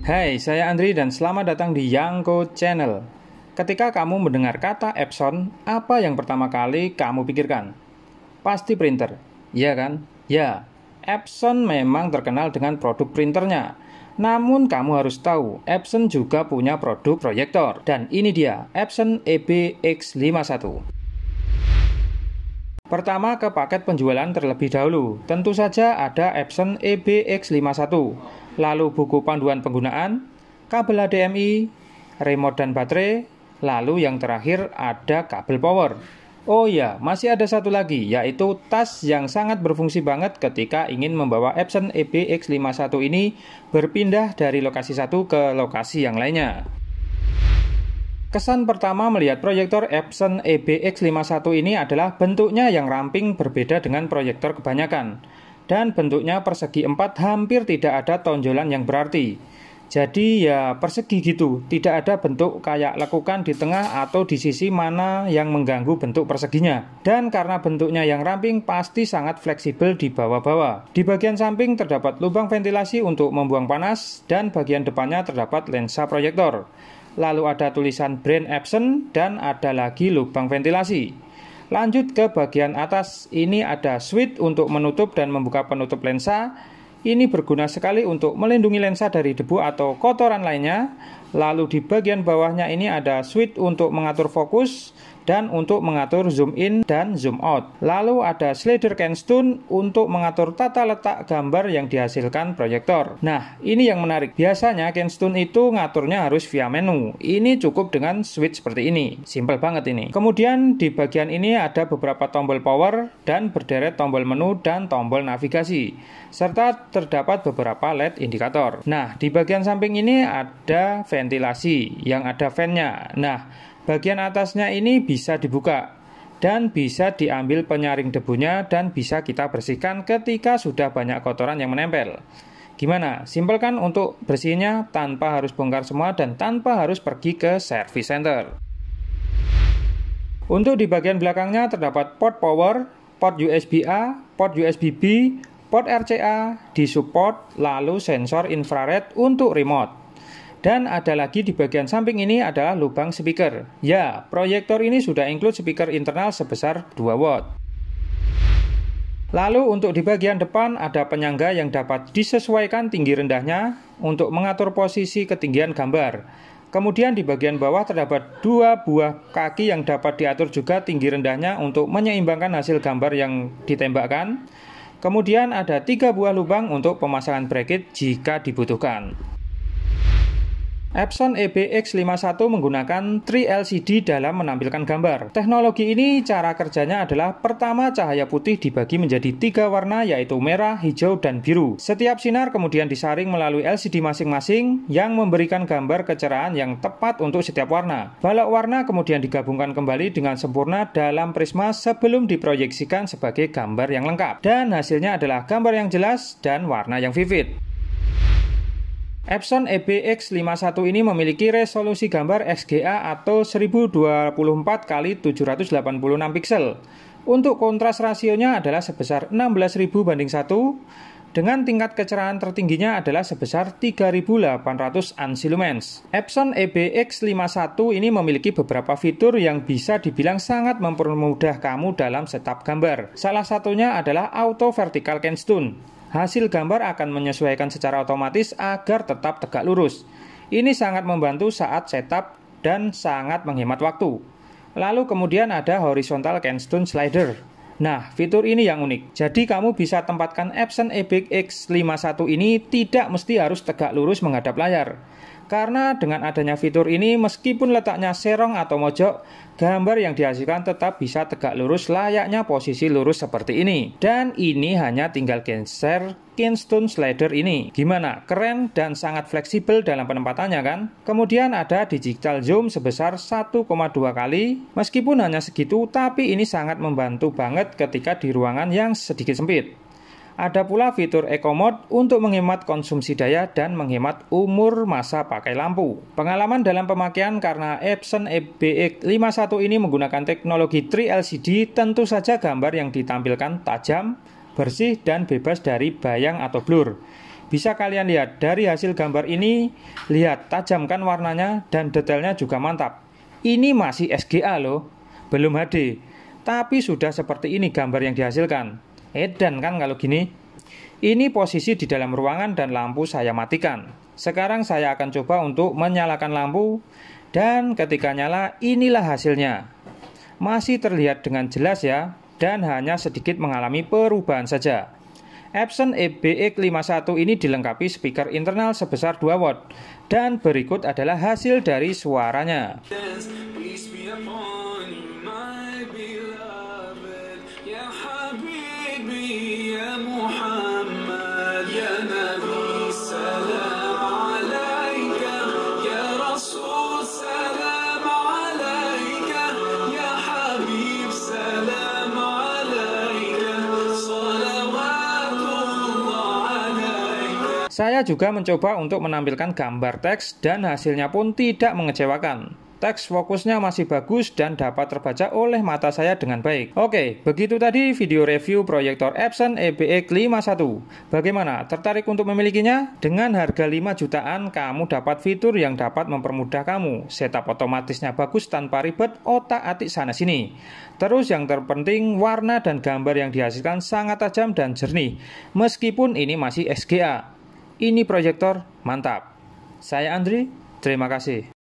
Hai, saya Andri dan selamat datang di Yangko Channel. Ketika kamu mendengar kata Epson, apa yang pertama kali kamu pikirkan? Pasti printer, iya kan? Ya, Epson memang terkenal dengan produk printernya. Namun kamu harus tahu, Epson juga punya produk proyektor. Dan ini dia, Epson EBX51. Pertama ke paket penjualan terlebih dahulu. Tentu saja ada Epson EBX51. Lalu buku panduan penggunaan, kabel HDMI, remote dan baterai, lalu yang terakhir ada kabel power. Oh ya, masih ada satu lagi, yaitu tas yang sangat berfungsi banget ketika ingin membawa Epson EBX51 ini berpindah dari lokasi satu ke lokasi yang lainnya. Kesan pertama melihat proyektor Epson EBX51 ini adalah bentuknya yang ramping berbeda dengan proyektor kebanyakan. Dan bentuknya persegi 4 hampir tidak ada tonjolan yang berarti. Jadi ya persegi gitu, tidak ada bentuk kayak lekukan di tengah atau di sisi mana yang mengganggu bentuk perseginya. Dan karena bentuknya yang ramping pasti sangat fleksibel di bawah-bawah. Di bagian samping terdapat lubang ventilasi untuk membuang panas dan bagian depannya terdapat lensa proyektor. Lalu ada tulisan brand Epson dan ada lagi lubang ventilasi. Lanjut ke bagian atas, ini ada switch untuk menutup dan membuka penutup lensa. Ini berguna sekali untuk melindungi lensa dari debu atau kotoran lainnya. Lalu di bagian bawahnya ini ada switch untuk mengatur fokus dan untuk mengatur zoom in dan zoom out. Lalu ada slider Kenstone untuk mengatur tata letak gambar yang dihasilkan proyektor. Nah, ini yang menarik. Biasanya Kenstone itu ngaturnya harus via menu. Ini cukup dengan switch seperti ini. Simple banget ini. Kemudian di bagian ini ada beberapa tombol power dan berderet tombol menu dan tombol navigasi. Serta terdapat beberapa LED indikator. Nah, di bagian samping ini ada ventilasi yang ada fan-nya. Nah, bagian atasnya ini bisa dibuka dan bisa diambil penyaring debunya dan bisa kita bersihkan ketika sudah banyak kotoran yang menempel. Gimana? Simpel kan untuk bersihnya tanpa harus bongkar semua dan tanpa harus pergi ke service center. Untuk di bagian belakangnya terdapat port power, port USB-A, port USB-B, port RCA, disupport, lalu sensor infrared untuk remote. Dan ada lagi di bagian samping ini adalah lubang speaker. Ya, proyektor ini sudah include speaker internal sebesar 2 watt. Lalu untuk di bagian depan ada penyangga yang dapat disesuaikan tinggi rendahnya untuk mengatur posisi ketinggian gambar. Kemudian di bagian bawah terdapat 2 buah kaki yang dapat diatur juga tinggi rendahnya untuk menyeimbangkan hasil gambar yang ditembakkan. Kemudian ada 3 buah lubang untuk pemasangan bracket jika dibutuhkan. Epson EBX51 menggunakan 3LCD dalam menampilkan gambar. Teknologi ini cara kerjanya adalah pertama cahaya putih dibagi menjadi 3 warna yaitu merah, hijau, dan biru. Setiap sinar kemudian disaring melalui LCD masing-masing yang memberikan gambar kecerahan yang tepat untuk setiap warna. Balok warna kemudian digabungkan kembali dengan sempurna dalam prisma sebelum diproyeksikan sebagai gambar yang lengkap. Dan hasilnya adalah gambar yang jelas dan warna yang vivid. Epson EBX51 ini memiliki resolusi gambar XGA atau 1024x786 pixel. Untuk kontras rasionya adalah sebesar 16.000 banding 1, dengan tingkat kecerahan tertingginya adalah sebesar 3.800 unsilumens. Epson EBX51 ini memiliki beberapa fitur yang bisa dibilang sangat mempermudah kamu dalam setup gambar. Salah satunya adalah Auto Vertical Kenstone. Hasil gambar akan menyesuaikan secara otomatis agar tetap tegak lurus. Ini sangat membantu saat setup dan sangat menghemat waktu. Lalu kemudian ada Horizontal Kenstone Slider. Nah, fitur ini yang unik. Jadi kamu bisa tempatkan Epson EBX51 ini tidak mesti harus tegak lurus menghadap layar. Karena dengan adanya fitur ini, meskipun letaknya serong atau mojok, gambar yang dihasilkan tetap bisa tegak lurus layaknya posisi lurus seperti ini. Dan ini hanya tinggal geser Kenstone Slider ini. Gimana? Keren dan sangat fleksibel dalam penempatannya kan? Kemudian ada digital zoom sebesar 1,2 kali. Meskipun hanya segitu, tapi ini sangat membantu banget ketika di ruangan yang sedikit sempit. Ada pula fitur Eco Mode untuk menghemat konsumsi daya dan menghemat umur masa pakai lampu. Pengalaman dalam pemakaian karena Epson EBX51 ini menggunakan teknologi 3LCD, tentu saja gambar yang ditampilkan tajam, bersih, dan bebas dari bayang atau blur. Bisa kalian lihat dari hasil gambar ini, lihat tajamkan warnanya dan detailnya juga mantap. Ini masih SGA loh, belum HD, tapi sudah seperti ini gambar yang dihasilkan. Edan kan kalau gini. Ini posisi di dalam ruangan dan lampu saya matikan. Sekarang saya akan coba untuk menyalakan lampu, dan ketika nyala inilah hasilnya. Masih terlihat dengan jelas ya, dan hanya sedikit mengalami perubahan saja. Epson EBX51 ini dilengkapi speaker internal sebesar 2 watt. Dan berikut adalah hasil dari suaranya. Saya juga mencoba untuk menampilkan gambar teks dan hasilnya pun tidak mengecewakan. Teks fokusnya masih bagus dan dapat terbaca oleh mata saya dengan baik. Oke, begitu tadi video review proyektor Epson EBX51. Bagaimana? Tertarik untuk memilikinya? Dengan harga 5 jutaan, kamu dapat fitur yang dapat mempermudah kamu. Setup otomatisnya bagus tanpa ribet otak-atik sana-sini. Terus yang terpenting, warna dan gambar yang dihasilkan sangat tajam dan jernih. Meskipun ini masih SGA. Ini proyektor mantap. Saya Andri, terima kasih.